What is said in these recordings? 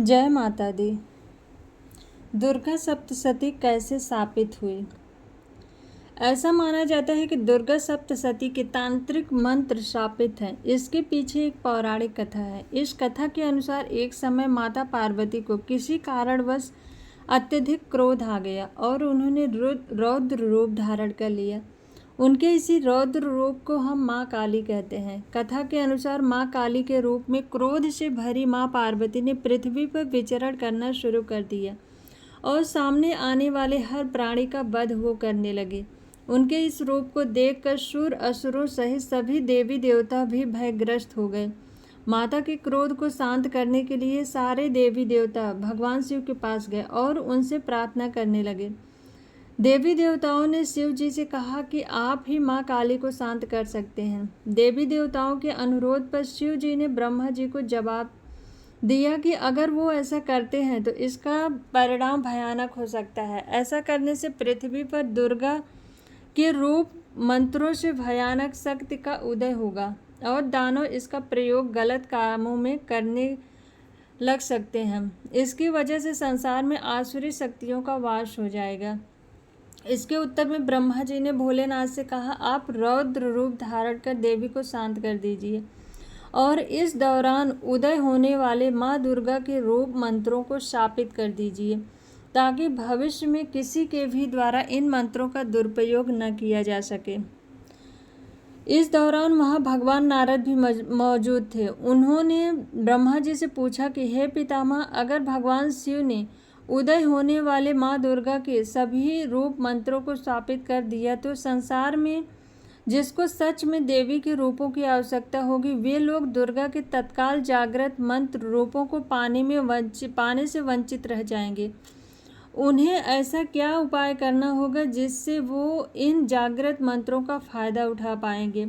जय माता दी। दुर्गा सप्तशती कैसे स्थापित हुई? ऐसा माना जाता है कि दुर्गा सप्तशती के तांत्रिक मंत्र स्थापित हैं। इसके पीछे एक पौराणिक कथा है। इस कथा के अनुसार एक समय माता पार्वती को किसी कारणवश अत्यधिक क्रोध आ गया और उन्होंने रौद्र रूप धारण कर लिया। उनके इसी रौद्र रूप को हम माँ काली कहते हैं। कथा के अनुसार माँ काली के रूप में क्रोध से भरी माँ पार्वती ने पृथ्वी पर विचरण करना शुरू कर दिया और सामने आने वाले हर प्राणी का वध वो करने लगे। उनके इस रूप को देखकर शूर असुरों सहित सभी देवी देवता भी भयग्रस्त हो गए। माता के क्रोध को शांत करने के लिए सारे देवी देवता भगवान शिव के पास गए और उनसे प्रार्थना करने लगे। देवी देवताओं ने शिव जी से कहा कि आप ही माँ काली को शांत कर सकते हैं। देवी देवताओं के अनुरोध पर शिव जी ने ब्रह्मा जी को जवाब दिया कि अगर वो ऐसा करते हैं तो इसका परिणाम भयानक हो सकता है। ऐसा करने से पृथ्वी पर दुर्गा के रूप मंत्रों से भयानक शक्ति का उदय होगा और दानव इसका प्रयोग गलत कामों में करने लग सकते हैं। इसकी वजह से संसार में आसुरी शक्तियों का वास हो जाएगा। इसके उत्तर में ब्रह्मा जी ने भोलेनाथ से कहा, आप रौद्र रूप धारण कर देवी को शांत कर दीजिए और इस दौरान उदय होने वाले माँ दुर्गा के रूप मंत्रों को शापित कर दीजिए ताकि भविष्य में किसी के भी द्वारा इन मंत्रों का दुरुपयोग न किया जा सके। इस दौरान वहाँ भगवान नारद भी मौजूद थे। उन्होंने ब्रह्मा जी से पूछा कि हे पितामह, अगर भगवान शिव ने उदय होने वाले माँ दुर्गा के सभी रूप मंत्रों को स्थापित कर दिया तो संसार में जिसको सच में देवी के रूपों की आवश्यकता होगी वे लोग दुर्गा के तत्काल जागृत मंत्र रूपों को पाने से वंचित रह जाएंगे। उन्हें ऐसा क्या उपाय करना होगा जिससे वो इन जागृत मंत्रों का फायदा उठा पाएंगे?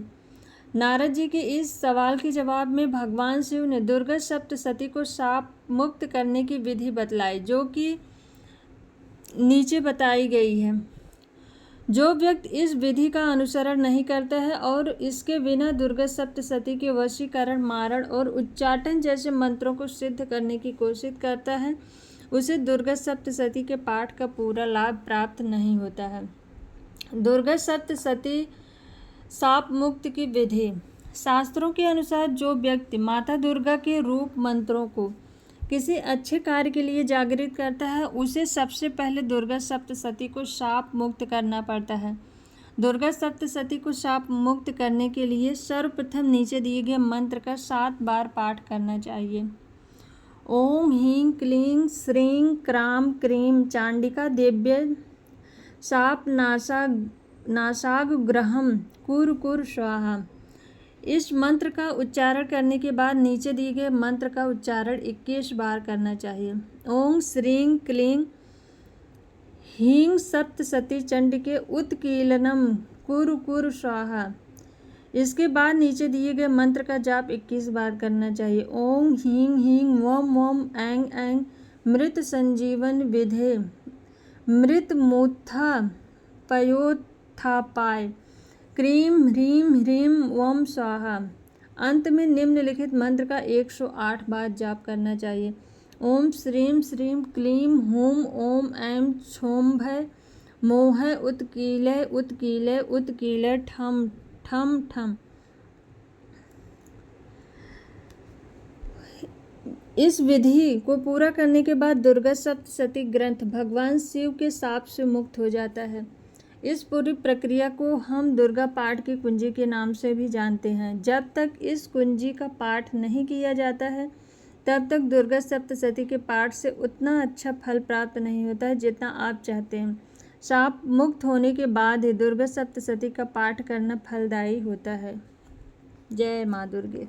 नारद जी के इस सवाल के जवाब में भगवान शिव ने दुर्गा सप्तशती को शाप मुक्त करने की विधि बतलाई जो कि नीचे बताई गई है। जो व्यक्ति इस विधि का अनुसरण नहीं करता है और इसके बिना दुर्गा सप्तशती के वशीकरण, मारण और उच्चाटन जैसे मंत्रों को सिद्ध करने की कोशिश करता है उसे दुर्गा सप्तशती के पाठ का पूरा लाभ प्राप्त नहीं होता है। दुर्गा सप्तशती शाप मुक्त की विधि। शास्त्रों के अनुसार जो व्यक्ति माता दुर्गा के रूप मंत्रों को किसी अच्छे कार्य के लिए जागृत करता है उसे सबसे पहले दुर्गा सप्तशती को शाप मुक्त करना पड़ता है। दुर्गा सप्तशती को शाप मुक्त करने के लिए सर्वप्रथम नीचे दिए गए मंत्र का 7 बार पाठ करना चाहिए। ओम ह्रीं क्लीं श्रीं क्रां क्रीं चांडिका देव्यै शाप नाशाग्रहं कुरु स्वाहा। इस मंत्र का उच्चारण करने के बाद नीचे दिए गए मंत्र का उच्चारण 21 बार करना चाहिए। ओम श्रीं क्लीं ह्रीं सप्तशती चंडिके उत्कीलनम कुरु स्वाहा। इसके बाद नीचे दिए गए मंत्र का जाप 21 बार करना चाहिए। ओम ह्रीं ह्रीं वम वम ऐं ऐं मृत संजीवन विधे मृतमुत्था पयोत्थापाय क्रीं ह्रीं ह्रीं वम स्वाहा। अंत में निम्नलिखित मंत्र का 108 बार जाप करना चाहिए। ओम श्रीं श्रीं क्लीं हूं ओम ऐं क्षोभय मोह उत्कीलय उत्कीलय उत्कीलय ठम ठम ठम। इस विधि को पूरा करने के बाद दुर्गा सप्तशती ग्रंथ भगवान शिव के शाप से मुक्त हो जाता है। इस पूरी प्रक्रिया को हम दुर्गा पाठ की कुंजी के नाम से भी जानते हैं। जब तक इस कुंजी का पाठ नहीं किया जाता है तब तक दुर्गा सप्तशती के पाठ से उतना अच्छा फल प्राप्त नहीं होता है जितना आप चाहते हैं। शाप मुक्त होने के बाद ही दुर्गा सप्तशती का पाठ करना फलदायी होता है। जय माँ दुर्गे।